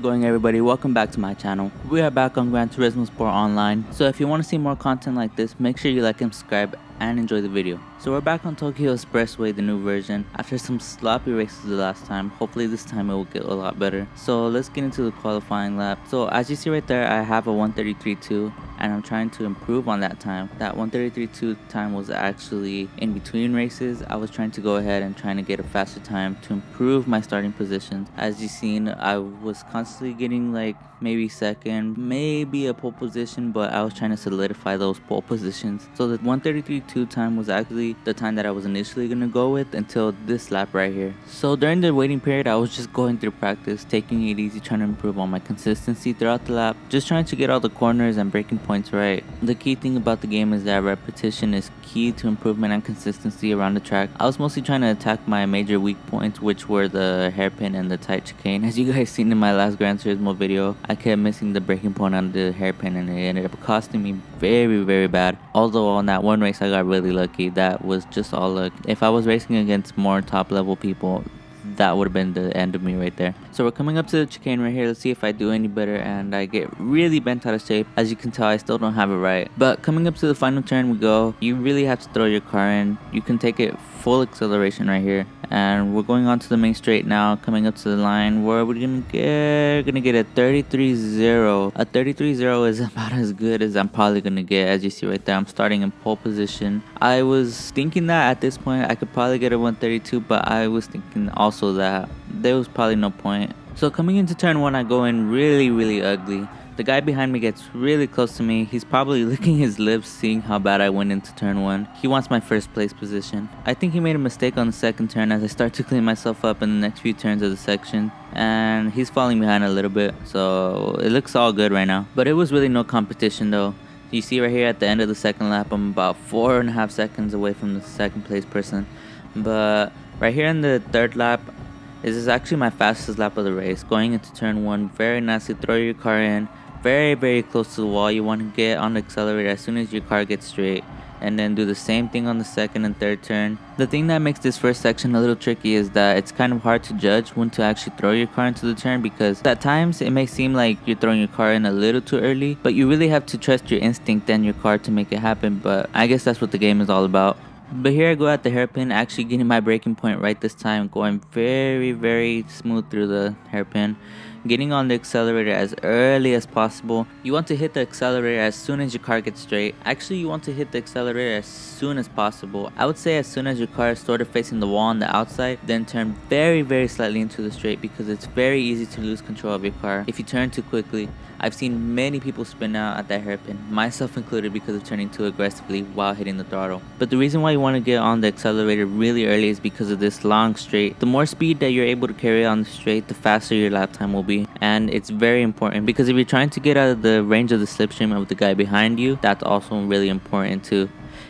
going, everybody? Welcome back to my channel. We are back on Gran Turismo Sport Online, so if you want to see more content like this, make sure you like and subscribe and enjoy the video. So we're back on Tokyo Expressway, the new version, after some sloppy races the last time. Hopefully this time it will get a lot better. So let's get into the qualifying lap. So as you see right there, I have a 1:33.2 and I'm trying to improve on that time. That 1:33.2 time was actually in between races. I was trying to go ahead and trying to get a faster time to improve my starting positions. As you've seen, I was constantly getting like maybe second, maybe a pole position, but I was trying to solidify those pole positions. So the 1:33.2 time was actually the time that I was initially going to go with until this lap right here. So during the waiting period, I was just going through practice, taking it easy, trying to improve on my consistency throughout the lap, just trying to get all the corners and braking points right. The key thing about the game is that repetition is key to improvement and consistency around the track. I was mostly trying to attack my major weak points, which were the hairpin and the tight chicane. As you guys seen in my last Gran Turismo video, I kept missing the braking point on the hairpin and it ended up costing me very bad. Although on that one race I got really lucky. That was just all luck. If I was racing against more top level people, that would have been the end of me right there. So we're coming up to the chicane right here. Let's see if I do any better, and I get really bent out of shape. As you can tell, I still don't have it right. But coming up to the final turn we go. You really have to throw your car in. You can take it full acceleration right here. And we're going on to the main straight now, coming up to the line where we're gonna get a 33.0. A 33.0 is about as good as I'm probably gonna get. As you see right there, I'm starting in pole position. I was thinking that at this point I could probably get a 1:32, but I was thinking also that there was probably no point. So coming into turn 1, I go in really ugly. The guy behind me gets really close to me. He's probably licking his lips seeing how bad I went into turn 1. He wants my first place position. I think he made a mistake on the second turn as I start to clean myself up in the next few turns of the section. And he's falling behind a little bit, so it looks all good right now. But it was really no competition though. You see right here at the end of the second lap, I'm about 4.5 seconds away from the second place person. But right here in the third lap, this is actually my fastest lap of the race. Going into turn 1, very nicely, throw your car in. Very close to the wall. You want to get on the accelerator as soon as your car gets straight, and then do the same thing on the second and third turn. The thing that makes this first section a little tricky is that it's kind of hard to judge when to actually throw your car into the turn, because at times it may seem like you're throwing your car in a little too early, but you really have to trust your instinct and your car to make it happen. But I guess that's what the game is all about. But here I go at the hairpin, actually getting my braking point right this time, going very smooth through the hairpin, getting on the accelerator as early as possible. You want to hit the accelerator as soon as your car gets straight. Actually, you want to hit the accelerator as soon as possible. I would say as soon as your car is sort of facing the wall on the outside, then turn very slightly into the straight, because it's very easy to lose control of your car if you turn too quickly. I've seen many people spin out at that hairpin, myself included, because of turning too aggressively while hitting the throttle. But the reason why you want to get on the accelerator really early is because of this long straight. The more speed that you're able to carry on the straight, the faster your lap time will be. And it's very important, because if you're trying to get out of the range of the slipstream of the guy behind you, that's also really important too.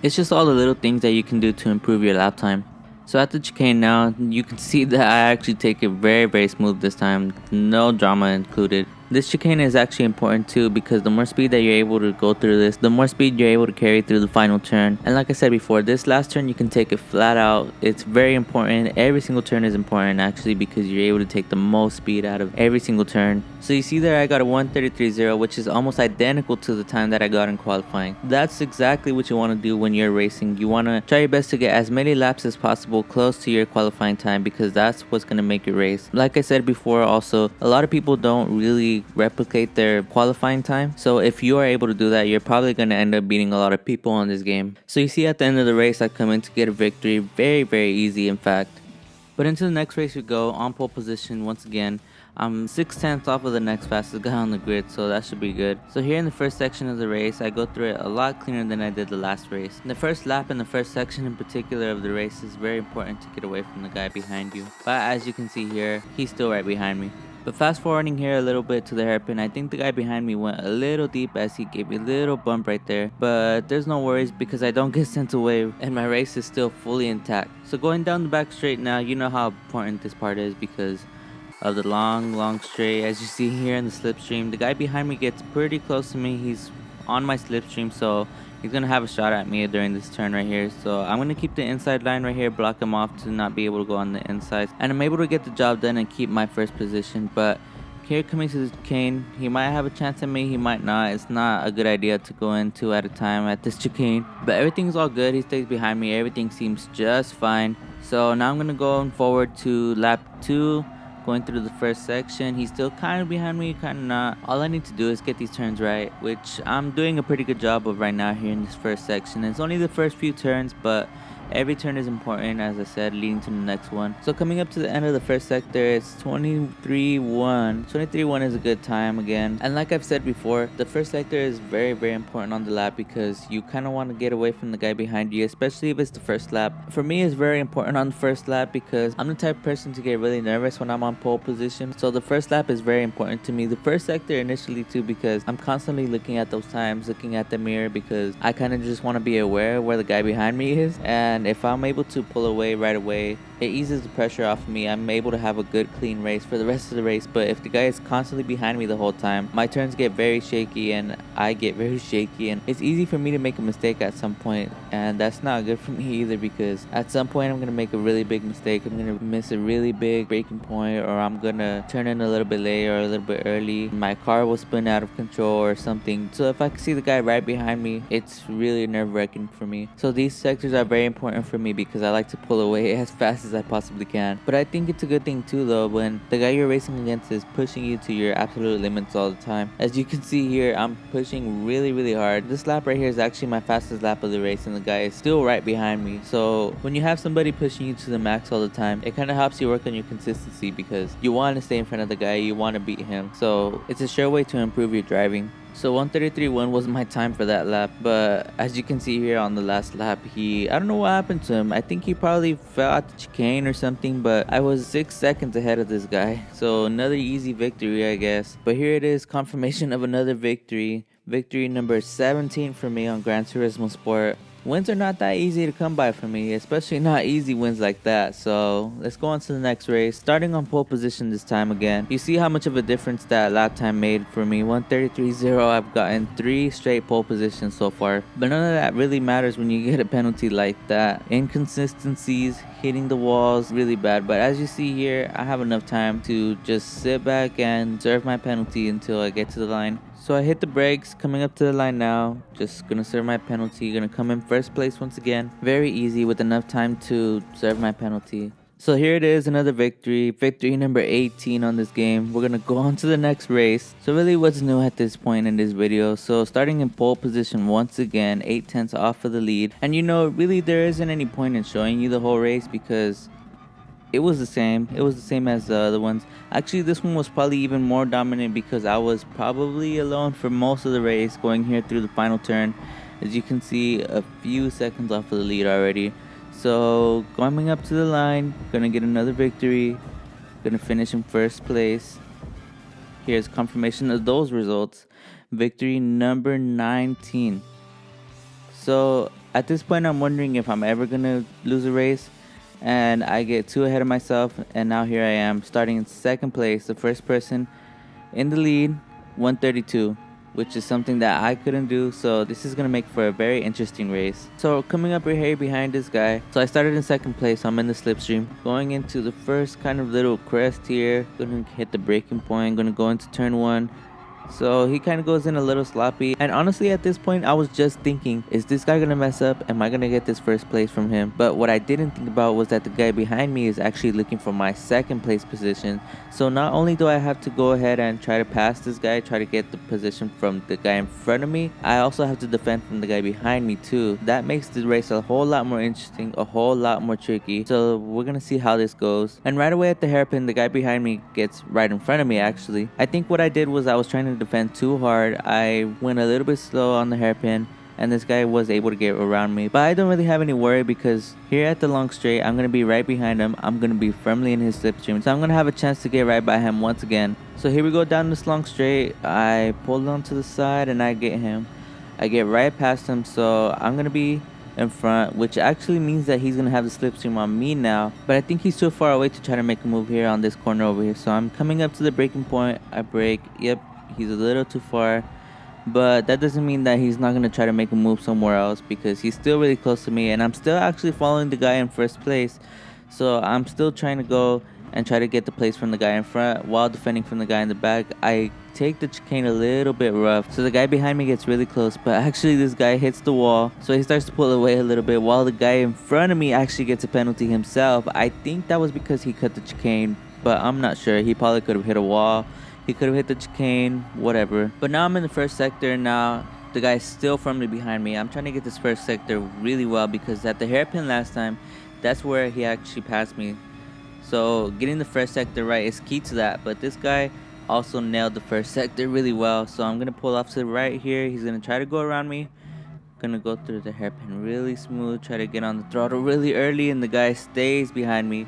It's just all the little things that you can do to improve your lap time. So at the chicane now, you can see that I actually take it very smooth this time, no drama included. This chicane is actually important too, because the more speed that you're able to go through this, the more speed you're able to carry through the final turn. And like I said before, this last turn you can take it flat out. It's very important. Every single turn is important actually, because you're able to take the most speed out of every single turn. So you see there I got a 1:33.0, which is almost identical to the time that I got in qualifying. That's exactly what you want to do when you're racing. You want to try your best to get as many laps as possible close to your qualifying time, because that's what's going to make your race. Like I said before also, a lot of people don't really replicate their qualifying time. So if you are able to do that, you're probably going to end up beating a lot of people on this game. So you see at the end of the race, I come in to get a victory. Very easy in fact. But into the next race we go, on pole position once again. I'm 6/10 off of the next fastest guy on the grid, so that should be good. So here in the first section of the race, I go through it a lot cleaner than I did the last race. The first lap in the first section in particular of the race is very important to get away from the guy behind you. But as you can see here, he's still right behind me. But fast forwarding here a little bit to the hairpin, I think the guy behind me went a little deep as he gave me a little bump right there. But there's no worries, because I don't get sent away and my race is still fully intact. So going down the back straight now, you know how important this part is because of the long straight. As you see here in the slipstream, the guy behind me gets pretty close to me. He's on my slipstream, so he's gonna have a shot at me during this turn right here. So I'm gonna keep the inside line right here, block him off to not be able to go on the inside, and I'm able to get the job done and keep my first position. But Here coming to the chicane, he might have a chance at me, he might not. It's not a good idea to go in two at a time at this chicane. But everything's all good, he stays behind me, everything seems just fine. So now I'm going to go forward to lap 2, going through the first section. He's still kind of behind me, kind of not. All I need to do is get these turns right, which I'm doing a pretty good job of right now here in this first section. It's only the first few turns, but every turn is important, as I said, leading to the next one. So coming up to the end of the first sector, it's 23-1. 23-1 is a good time again. And like I've said before, the first sector is very, very important on the lap because you kind of want to get away from the guy behind you, especially if it's the first lap. For me, it's very important on the first lap because I'm the type of person to get really nervous when I'm on pole position. So the first lap is very important to me. The first sector initially too, because I'm constantly looking at those times, looking at the mirror, because I kind of just want to be aware where the guy behind me is. And if I'm able to pull away right away, it eases the pressure off of me. I'm able to have a good clean race for the rest of the race. But if the guy is constantly behind me the whole time, my turns get very shaky and I get very shaky, and it's easy for me to make a mistake at some point, and that's not good for me either, because at some point I'm going to make a really big mistake. I'm going to miss a really big braking point, or I'm going to turn in a little bit late or a little bit early. My car will spin out of control or something. So if I can see the guy right behind me, it's really nerve-wracking for me. So these sectors are very important for me because I like to pull away as fast as I possibly can. But I think it's a good thing too though when the guy you're racing against is pushing you to your absolute limits all the time. As you can see here, I'm pushing really hard. This lap right here is actually my fastest lap of the race and the guy is still right behind me. So when you have somebody pushing you to the max all the time, it kind of helps you work on your consistency because you want to stay in front of the guy, you want to beat him. So it's a sure way to improve your driving. So 133.1 was my time for that lap, but as you can see here on the last lap, I don't know what happened to him. I think he probably fell out the chicane or something, but I was 6 seconds ahead of this guy. So another easy victory, I guess. But here it is, confirmation of another victory. Victory number 17 for me on Gran Turismo Sport. Wins are not that easy to come by for me, especially not easy wins like that. So let's go on to the next race, starting on pole position this time again. You see how much of a difference that lap time made for me. 133.0. I've gotten 3 straight pole positions so far, but none of that really matters when you get a penalty like that. Inconsistencies, hitting the walls, really bad. But as you see here, I have enough time to just sit back and serve my penalty until I get to the line. So I hit the brakes, coming up to the line now, just gonna serve my penalty, gonna come in first place once again. Very easy with enough time to serve my penalty. So here it is, another victory, victory number 18 on this game. We're gonna go on to the next race. So really what's new at this point in this video? So starting in pole position once again, 8/10 off of the lead. And you know, really there isn't any point in showing you the whole race because it was the same. It was the same as the other ones. Actually, this one was probably even more dominant because I was probably alone for most of the race going here through the final turn. As you can see, a few seconds off of the lead already. So coming up to the line, gonna get another victory. Gonna finish in first place. Here's confirmation of those results. Victory number 19. So at this point, I'm wondering if I'm ever gonna lose a race. And I get too ahead of myself, and now here I am starting in second place, the first person in the lead, 132, which is something that I couldn't do. So this is gonna make for a very interesting race. So coming up right here behind this guy, so I started in second place, so I'm in the slipstream, going into the first kind of little crest here, gonna hit the braking point, gonna go into turn 1. So he kind of goes in a little sloppy, and honestly at this point I was just thinking, is this guy gonna mess up? Am I gonna get this first place from him? But what I didn't think about was that the guy behind me is actually looking for my second place position. So not only do I have to go ahead and try to pass this guy, try to get the position from the guy in front of me, I also have to defend from the guy behind me too. That makes the race a whole lot more interesting, a whole lot more tricky. So we're gonna see how this goes. And right away at the hairpin, the guy behind me gets right in front of me actually. I think what I did was I was trying to defend too hard. I went a little bit slow on the hairpin, and this guy was able to get around me. But I don't really have any worry because here at the long straight, I'm going to be right behind him. I'm going to be firmly in his slipstream, so I'm going to have a chance to get right by him once again. So here we go down this long straight. I pulled onto the side and I get him. I get right past him, so I'm going to be in front, which actually means that he's going to have the slipstream on me now. But I think he's too far away to try to make a move here on this corner over here. So I'm coming up to the braking point. I brake. Yep. He's a little too far, but that doesn't mean that he's not going to try to make a move somewhere else because he's still really close to me, and I'm still actually following the guy in first place. So I'm still trying to go and try to get the place from the guy in front while defending from the guy in the back. I take the chicane a little bit rough, so the guy behind me gets really close, but actually this guy hits the wall, so he starts to pull away a little bit while the guy in front of me actually gets a penalty himself. I think that was because he cut the chicane, but I'm not sure. He probably could have hit a wall, he could have hit the chicane, whatever. But now I'm in the first sector. Now the guy's still firmly behind me. I'm trying to get this first sector really well because at the hairpin last time, that's where he actually passed me. So getting the first sector right is key to that, but this guy also nailed the first sector really well. So I'm gonna pull off to the right here. He's gonna try to go around me. Gonna go through the hairpin really smooth, try to get on the throttle really early, and the guy stays behind me.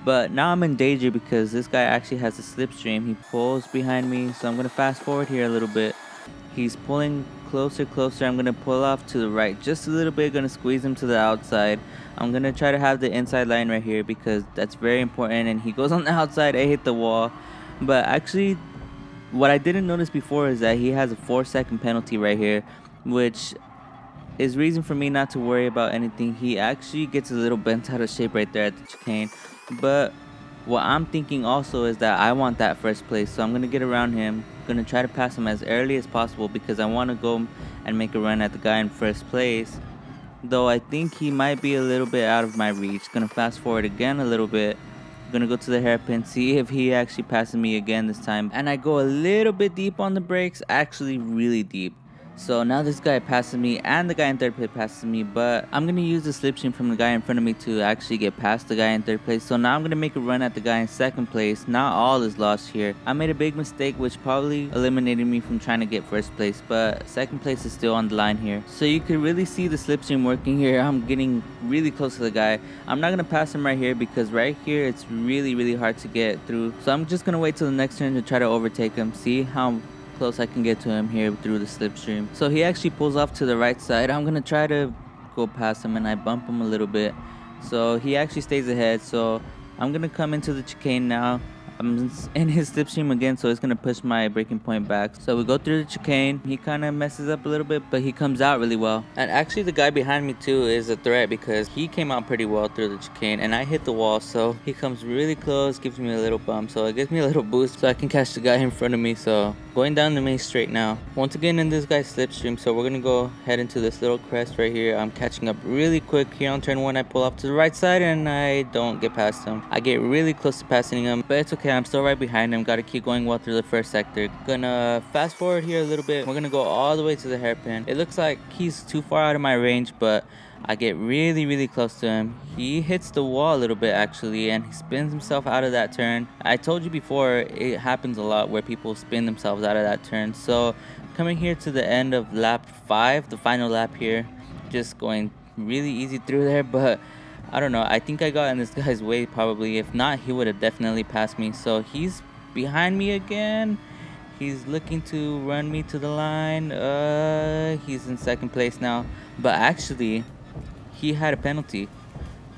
But now I'm in danger because this guy actually has a slipstream. He pulls behind me, so I'm gonna fast forward here a little bit. He's pulling closer. I'm gonna pull off to the right just a little bit, gonna squeeze him to the outside. I'm gonna try to have the inside line right here because that's very important, and he goes on the outside. I hit the wall. But actually, what I didn't notice before is that he has a 4-second penalty right here, which is reason for me not to worry about anything. He actually gets a little bent out of shape right there at the chicane. But what I'm thinking also is that I want that first place, so I'm gonna get around him. Gonna try to pass him as early as possible because I want to go and make a run at the guy in first place, though I think he might be a little bit out of my reach. Gonna fast forward again a little bit. Gonna go to the hairpin, see if he actually passes me again this time, and I go a little bit deep on the brakes, actually really deep. So now this guy passes me and the guy in third place passes me, but I'm going to use the slipstream from the guy in front of me to actually get past the guy in third place. So now I'm going to make a run at the guy in second place. Not all is lost here. I made a big mistake which probably eliminated me from trying to get first place, but second place is still on the line here. So you can really see the slipstream working here. I'm getting really close to the guy. I'm not going to pass him right here because right here it's really hard to get through. So I'm just going to wait till the next turn to try to overtake him. See how close I can get to him here through the slipstream. So he actually pulls off to the right side. I'm gonna try to go past him and I bump him a little bit, so he actually stays ahead. So I'm gonna come into the chicane now. I'm in his slipstream again, so it's gonna push my braking point back. So we go through the chicane. He kind of messes up a little bit, but he comes out really well. And actually the guy behind me too is a threat because he came out pretty well through the chicane and I hit the wall, so he comes really close, gives me a little bump, so it gives me a little boost so I can catch the guy in front of me. So going down the main straight now, once again in this guy's slipstream, so we're gonna go head into this little crest right here. I'm catching up really quick here on turn 1. I pull off to the right side and I don't get past him. I get really close to passing him, but it's okay. I'm still right behind him. Gotta keep going well through the first sector. Gonna fast forward here a little bit. We're gonna go all the way to the hairpin. It looks like he's too far out of my range, but I get really close to him. He hits the wall a little bit actually, and he spins himself out of that turn. I told you before, it happens a lot where people spin themselves out of that turn. So coming here to the end of lap 5, the final lap here, just going really easy through there, but I don't know. I think I got in this guy's way probably. If not, he would have definitely passed me. So he's behind me again. He's looking to run me to the line. He's in second place now. But actually, he had a penalty.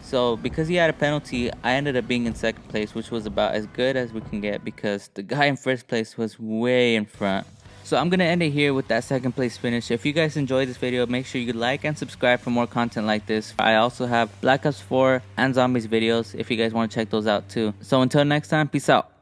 So because he had a penalty, I ended up being in second place, which was about as good as we can get because the guy in first place was way in front. So I'm going to end it here with that second place finish. If you guys enjoyed this video, make sure you like and subscribe for more content like this. I also have Black Ops 4 and Zombies videos if you guys want to check those out too. So until next time, peace out.